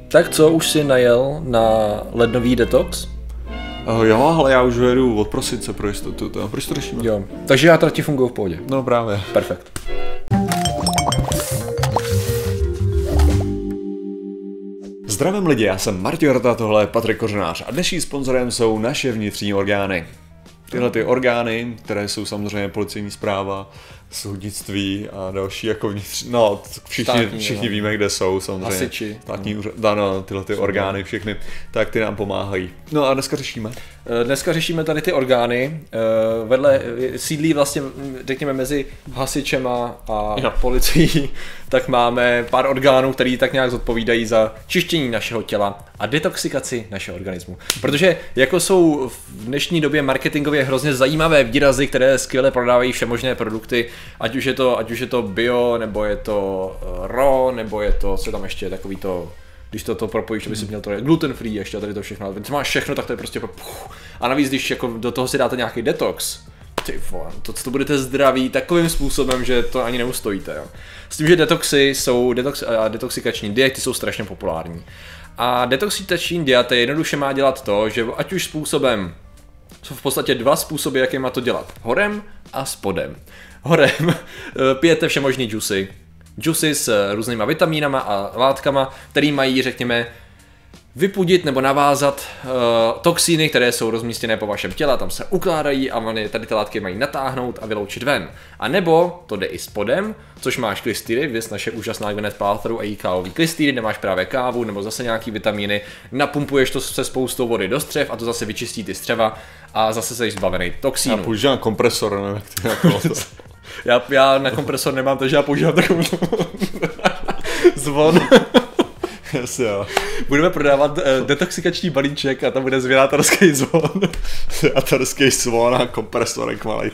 Tak co, už si najel na lednový detox? Jo, ale já už jedu od prosince pro jistotu, proč to řešíme? Jo, takže játra ti fungují v pohodě. No právě. Perfekt. Zdravím lidi, já jsem Martin Horta, tohle je Patrik Kořenář a dnešním sponzorem jsou naše vnitřní orgány. Tyhle ty orgány, které jsou samozřejmě policejní správa, soudnictví a další jako vnitřní, no všichni víme, kde jsou samozřejmě. Hasiči. Státní úřad, no, tyhle ty orgány všechny, tak ty nám pomáhají. No a dneska řešíme? Dneska řešíme tady ty orgány, vedle sídlí vlastně, řekněme, mezi hasičema a policií, tak máme pár orgánů, který tak nějak zodpovídají za čištění našeho těla a detoxikaci našeho organismu. Protože jako jsou v dnešní době marketingově hrozně zajímavé výrazy, které skvěle prodávají všemožné produkty, ať už je to bio, nebo je to raw, nebo je to, co tam ještě, takový to, když to propojíš, aby si měl to gluten free ještě a tady to všechno, když máš všechno, tak to je prostě a navíc, když jako do toho si dáte nějaký detox, to budete zdraví takovým způsobem, že to ani neustojíte. Jo. S tím, že detoxikační diety jsou strašně populární. A detoxikační dieta jednoduše má dělat to, že ať už způsobem, jsou v podstatě dva způsoby, jak je má to dělat. Horem a spodem. Horem pijete všemožný džusy s různýma vitamínama a látkama, který mají, řekněme, vypudit nebo navázat toxíny, které jsou rozmístěné po vašem těle, tam se ukládají a tady ty látky mají natáhnout a vyloučit ven. A nebo to jde i spodem, což máš klystýry, viz naše úžasná Gwyneth Paltrow a její kávový klystýry, nemáš právě kávu nebo zase nějaký vitamíny, napumpuješ to se spoustou vody do střev a to zase vyčistí ty střeva a zase jsi zbavený toxínů. Já používám kompresor, nevím, jak to jako já na kompresor nemám, takže já používám takovou zvon. Yes, jo. Budeme prodávat detoxikační balíček a tam bude zvěnátorský zvon. Zvěnátorský zvon a kompresorek malej.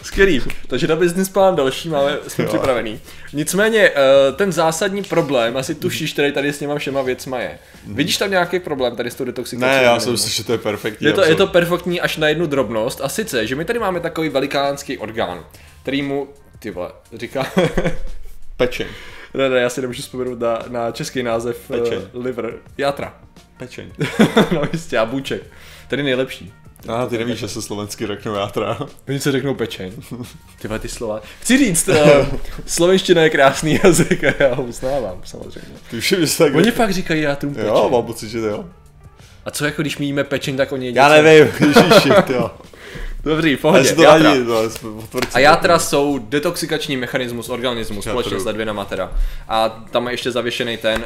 Skvělý. Takže na business plán další jsme připravený. Nicméně ten zásadní problém, asi tušíš, který tady s těma všema věcma je. Vidíš tam nějaký problém tady s tou detoxikací? Ne, já si myslím, že to je perfektní. Je to perfektní až na jednu drobnost a sice, že my tady máme takový velikánský orgán, který mu, ty vole, říká... Pečeň. Ne, já si nemůžu vzpomenout na český název liver. Játra. Pečeň. No jistě, a bůček. Tady nejlepší. Ty nevíš, že se slovensky řeknou játra. Oni se řeknou pečeň. Ty slova. Chci říct, slovenština je krásný jazyk a já ho uznávám, samozřejmě. Ty už bys tak... Oni fakt říkají játrům pečeň. Jo, mám pocit, že to jo. A co jako když my jíme pečeň, tak oni jedí? Já nevím, ježiši, jo. Dobrý, pohodě, játra. A játra jsou detoxikační mechanismus organismu, společně s ledvinama teda. A tam je ještě zavěšený ten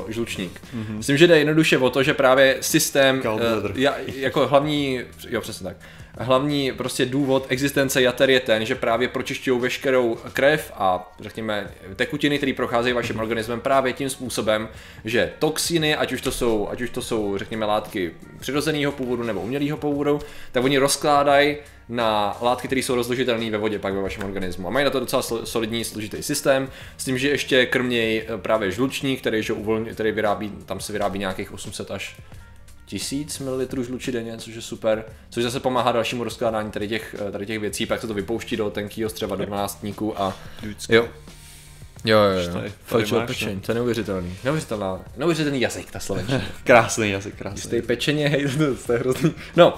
žlučník. Myslím, že jde jednoduše o to, že právě systém, jako hlavní prostě důvod existence jater je ten, že právě pročišťují veškerou krev a řekněme tekutiny, které procházejí vaším organismem právě tím způsobem, že toxiny, ať už to jsou řekněme látky přirozeného původu nebo umělého původu, tak oni rozkládají na látky, které jsou rozložitelné ve vodě pak ve vašem organismu. A mají na to docela solidní složitý systém, s tím, že ještě krmějí právě žlučník, který vyrábí, tam se vyrábí nějakých 800 až 1000 ml žluči denně, což je super, což zase pomáhá dalšímu rozkládání tady těch věcí, pak se to vypouští do tenkýho střeva, do 12níku a jo. Pečeň, to je neuvěřitelný. Neuvěřitelný jazyk, ta slovenština. Krásný jazyk, krásný. Stej pečeně, hej, to je hrozný. No,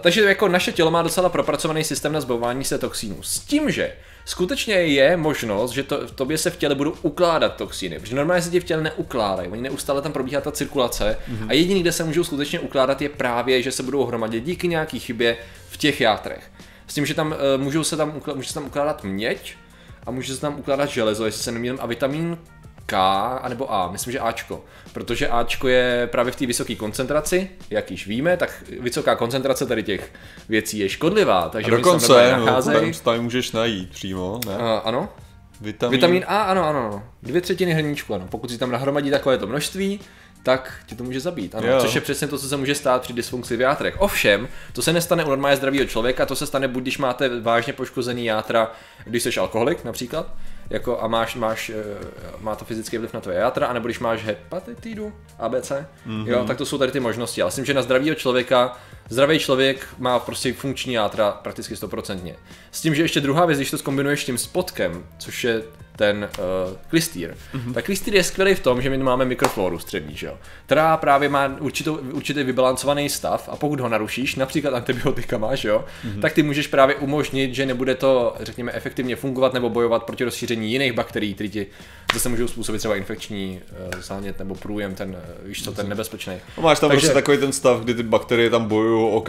takže jako naše tělo má docela propracovaný systém na zbavování se toxínů. S tím, že skutečně je možnost, že v tobě se v těle budou ukládat toxíny, protože normálně se ti v těle neukládají, oni neustále tam probíhá ta cirkulace a jediný, kde se můžou skutečně ukládat, je právě, že se budou hromadit díky nějaký chybě v těch játrech. S tím, že tam může se tam ukládat měď a může se tam ukládat železo, jestli se nemýlím, a vitamin K anebo A, myslím, že Ačko, protože Ačko je právě v té vysoké koncentraci, jak již víme, tak vysoká koncentrace tady těch věcí je škodlivá, takže dokonce, tam můžeš najít přímo, ne? Ano. Vitamin A, ano. 2/3 hrníčku, ano. Pokud si tam nahromadí takovéto množství, tak ti to může zabít, ano. Což je přesně to, co se může stát při dysfunkci v játrech. Ovšem, to se nestane u normálně zdravého člověka, to se stane buď když máte vážně poškozený játra, když jsi alkoholik například, jako a má to fyzický vliv na tvoje játra, anebo když máš hepatitidu ABC, jo, tak to jsou tady ty možnosti. Ale myslím, že na zdravého člověka, zdravý člověk má prostě funkční játra prakticky 100%. S tím, že ještě druhá věc, když to zkombinuješ s tím spodkem, což je ten klystýr. Tak klystýr je skvělý v tom, že my máme mikrofloru střevní, že jo, která právě má určitý vybalancovaný stav a pokud ho narušíš, například antibiotikama, že jo, tak ty můžeš právě umožnit, že nebude to, řekněme, efektivně fungovat nebo bojovat proti rozšíření jiných bakterií, které ti zase můžou způsobit třeba infekční zánět nebo průjem, ten, víš co, ten nebezpečný. No máš tam prostě takový ten stav, kdy ty bakterie tam bojují o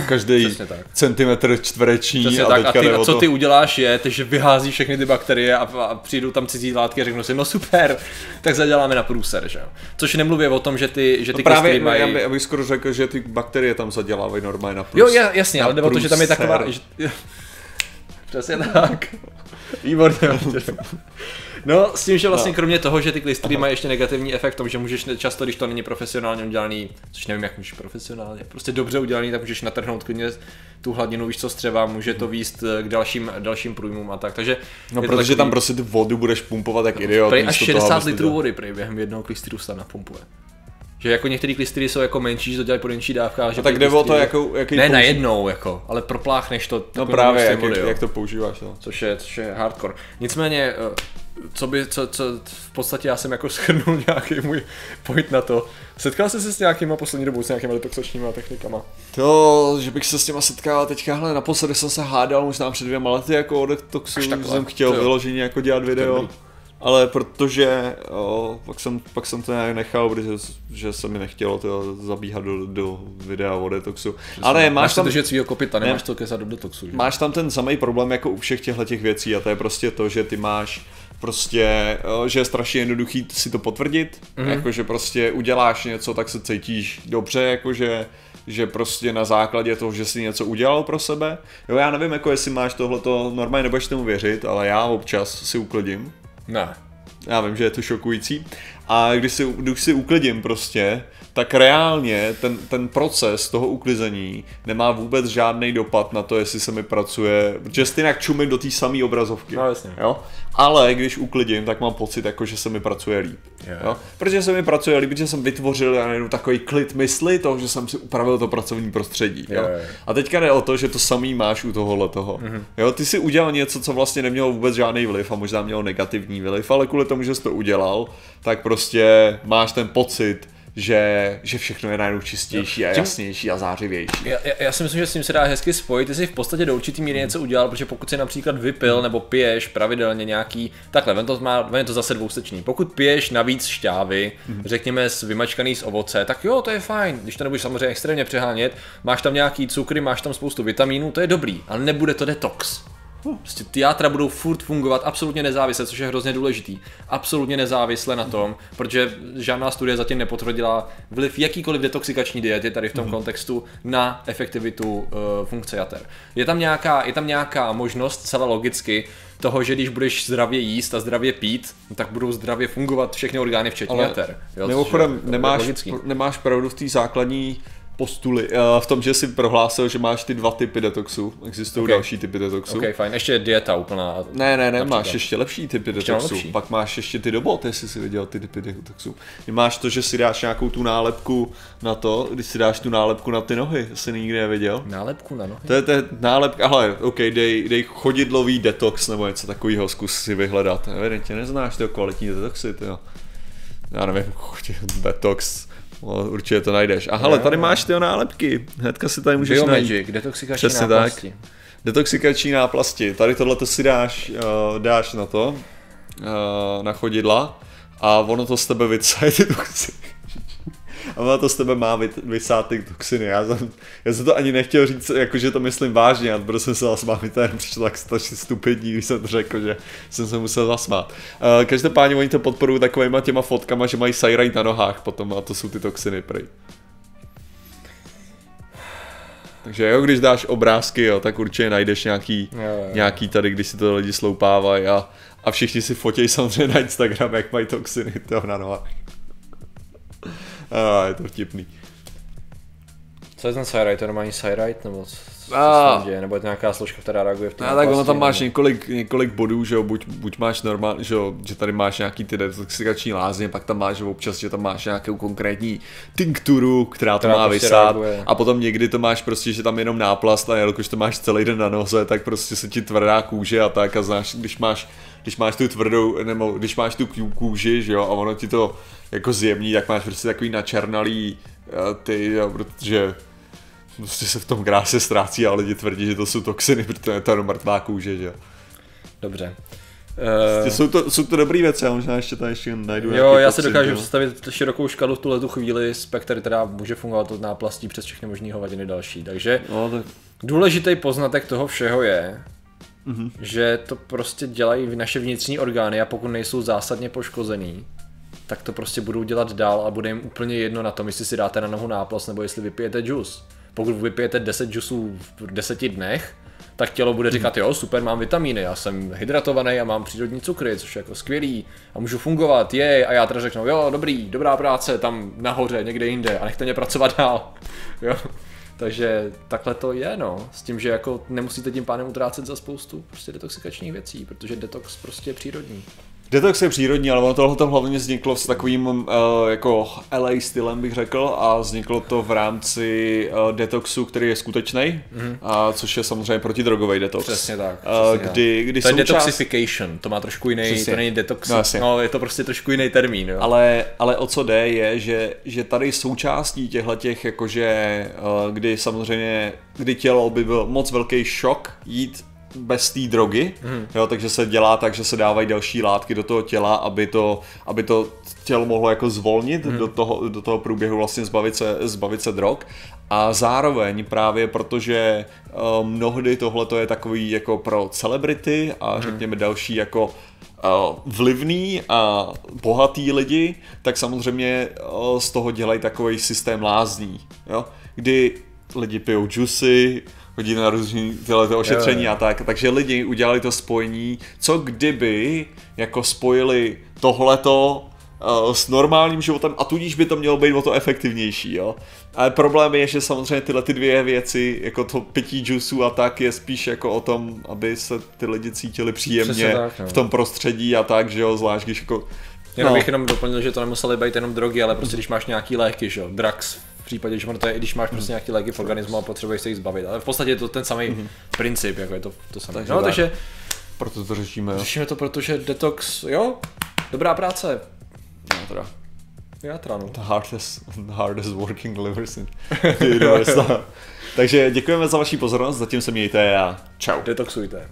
každý centimetr čtvereční a co ty uděláš je, že vyhází všechny ty bakterie a přijdou tam cizí látky a řeknou si, no super, tak zaděláme na průser, že jo. Což nemluví o tom, že ty právě mají... Já bych skoro řekl, že ty bakterie tam zadělávají normálně na průser. Jo, jasně, ale jde o to, že tam je taková... Přesně tak. Výborně. No, s tím, že vlastně kromě toho, že ty klystry mají ještě negativní efekt v tom, že můžeš často, když to není profesionálně udělaný, což nevím, jak můžeš profesionálně, prostě dobře udělaný, tak můžeš natrhnout klidně tu hladinu, víš co, střeva, může to vést k dalším průjmům a tak. Takže no, protože takový... tam prostě tu vodu budeš pumpovat jak idiot. Prej až 60 litrů vody během jednoho klystru se napumpuje. Že jako některé klystry jsou jako menší, že to dělají po menší dávkách. Že tak jde o to, jaký ne najednou, jako, ale propláchneš to. No právě, jak to používáš. No. Což je hardcore. Nicméně, co v podstatě já jsem jako shrnul nějaký můj point na to. Setkal jsi se s nějakýma poslední dobou, s nějakýma detoxačníma technikama? To, že bych se s těma setkal teďka, hele, naposledy jsem se hádal možná před 2 lety jako o detoxu, jsem chtěl vyloženě jako dělat video. Ale protože pak jsem to nějak nechal, protože se mi nechtělo to zabíhat do videa o detoxu. Ale máš tam držet svýho kopyta, nemáš to kesat do detoxu. Že? Máš tam ten samý problém jako u všech těch věcí a to je prostě to, že ty máš prostě, že je strašně jednoduchý si to potvrdit, jakože prostě uděláš něco, tak se cítíš dobře, jakože že prostě na základě toho, že jsi něco udělal pro sebe. Jo, já nevím, jako jestli máš tohleto, normálně nebudeš tomu věřit, ale já občas si uklidím. Ne. Já vím, že je to šokující. A když si uklidím prostě, tak reálně ten proces toho uklizení nemá vůbec žádný dopad na to, jestli se mi pracuje, protože stejně čumím do té samé obrazovky. No, jasně. Jo? Ale když uklidím, tak mám pocit, jako, že se mi pracuje líp. Jo? Protože se mi pracuje líp, protože jsem vytvořil takový klid mysli, toho, že jsem si upravil to pracovní prostředí. Jo? A teďka jde o to, že to samý máš u tohohletoho. Jo? Ty si udělal něco, co vlastně nemělo vůbec žádný vliv a možná mělo negativní vliv, ale kvůli tomu, že jsi to udělal, tak prostě máš ten pocit, že všechno je najednou čistější a jasnější a zářivější. Já si myslím, že s tím se dá hezky spojit. Ty jsi v podstatě do určitý míry něco udělal, protože pokud si například vypil nebo piješ pravidelně nějaký, takhle, ven je to zase dvousečný. Pokud piješ navíc šťávy, řekněme vymačkaný z ovoce, tak jo, to je fajn. Když to nebudeš samozřejmě extrémně přehánět, máš tam nějaký cukry, máš tam spoustu vitamínů, to je dobrý, ale nebude to detox. Prostě ty játra budou furt fungovat absolutně nezávisle, což je hrozně důležitý. Absolutně nezávisle na tom, protože žádná studie zatím nepotvrdila vliv jakýkoliv detoxikační diety tady v tom kontextu na efektivitu funkce jater. Je tam nějaká možnost celá logicky toho, že když budeš zdravě jíst a zdravě pít, tak budou zdravě fungovat všechny orgány včetně jater. Mimochodem nemáš pravdu v té základní postuly, v tom, že jsi prohlásil, že máš ty 2 typy detoxu, existují další typy detoxu. Ok, fajn, ještě dieta úplná. Ne, máš ještě lepší typy detoxu, pak máš ještě ty dobot, jestli jsi viděl ty typy detoxu. Máš to, že si dáš nějakou tu nálepku na to, když si dáš tu nálepku na ty nohy, jsi nikdy neviděl? Nálepku na nohy? To je nálepka, ale ok, dej chodidlový detox nebo něco takového, zkus si vyhledat. Evidentně neznáš to kvalitní detoxy, tyjo. Já nevím, detox. Určitě to najdeš. A hele, tady máš ty nálepky. Hnedka si tady můžeš najít. Biomagic, detoxikační náplasti. Tak. Detoxikační náplasti. Tady tohleto si dáš na to, na chodidla a ono to z tebe vycaje ty toxiny. A ono to z tebe má vysát ty toxiny. Já jsem to ani nechtěl říct, jakože to myslím vážně, a protože jsem se zasmál, mi to jen přišlo tak strašně stupidní, když jsem to řekl, že jsem se musel zasmát. Každopádně oni to podporují takovýma těma fotkama, že mají sajrajt na nohách potom a to jsou ty toxiny prej. Takže jo, když dáš obrázky, jo, tak určitě najdeš nějaký tady, když si to lidi sloupávají a všichni si fotějí samozřejmě na Instagram, jak mají toxiny toho na nohách. Je to vtipný. Co je ten sajrajt? To je normální sajrajt? Nebo nebo je to nějaká složka, která reaguje v té tak ono tam máš několik bodů, že jo, buď máš normálně, že tady máš nějaký ty detoxikační lázně, pak tam máš občas, že tam máš nějakou konkrétní tinkturu, která to má prostě vysát, a potom někdy to máš prostě, že tam jenom náplast, a jelikož to máš celý den na noze, tak prostě se ti tvrdá kůže a tak, a znáš, když máš tu tvrdou, nebo když máš tu kůži, že jo, a ono ti to jako zjemní, tak máš prostě takový načernalý ty, jo, protože prostě se v tom krásně ztrácí a lidi tvrdí, že to jsou toxiny, protože je to mrtvá kůže, že jo. Dobře. Jsou to dobrý věci, a možná ještě tady najdu. Jo, já si dokážu představit širokou škalu v tuhletu chvíli spektr, která může fungovat od náplastí přes všechny možný hovadiny další. Takže důležitý poznatek toho všeho je, že to prostě dělají naše vnitřní orgány, a pokud nejsou zásadně poškozený, tak to prostě budou dělat dál a bude jim úplně jedno na tom, jestli si dáte na nohu náplast nebo jestli vypijete džus. Pokud vypijete 10 džusů v 10 dnech, tak tělo bude říkat, jo, super, mám vitamíny, já jsem hydratovaný a mám přírodní cukry, což je jako skvělý a můžu fungovat, a já teda řeknu, jo, dobrá práce, tam nahoře, někde jinde a nechte mě pracovat dál, jo. Takže takhle to je, no, s tím, že jako nemusíte tím pádem utrácet za spoustu prostě detoxikačních věcí, protože detox prostě je přírodní. Detox je přírodní, ale ono tohle hlavně vzniklo s takovým jako LA stylem, bych řekl, a vzniklo to v rámci detoxu, který je skutečný, což je samozřejmě protidrogový detox. Přesně tak. Kdy to je detoxification, to má trošku jiný, to není detox, no, je to prostě trošku jiný termín. Jo. Ale o co jde je, že tady součástí těchhletěch, jakože, kdy samozřejmě, kdy tělo by byl moc velký šok jít bez té drogy, jo, takže se dělá tak, že se dávají další látky do toho těla, aby to tělo mohlo jako zvolnit do toho průběhu, vlastně zbavit se drog. A zároveň právě protože mnohdy tohleto je takový jako pro celebrity a řekněme další jako vlivný a bohatý lidi, tak samozřejmě z toho dělají takový systém lázní, jo, kdy lidi pijou džusy, chodí na různý tyhle ošetření a tak, takže lidi udělali to spojení, co kdyby jako spojili tohleto s normálním životem, a tudíž by to mělo být o to efektivnější, jo. Ale problém je, že samozřejmě tyhle ty dvě věci, jako to pití džusů a tak, je spíš jako o tom, aby se ty lidi cítili příjemně tak, v tom prostředí a tak, že jo, zvlášť když jako... Jenom bych doplnil, že to nemusely být jenom drogy, ale prostě když máš nějaký léky, že jo, drugs, v případě, že to je, když máš prostě nějaký léky v organismu a potřebuješ se jich zbavit, ale v podstatě je to ten samý princip, jako je to samé. Takže proto to řešíme, jo. Řešíme to, protože detox, jo, dobrá práce. Já no. The hardest working livers in the universe. Takže děkujeme za vaši pozornost, zatím se mějte a čau. Detoxujte.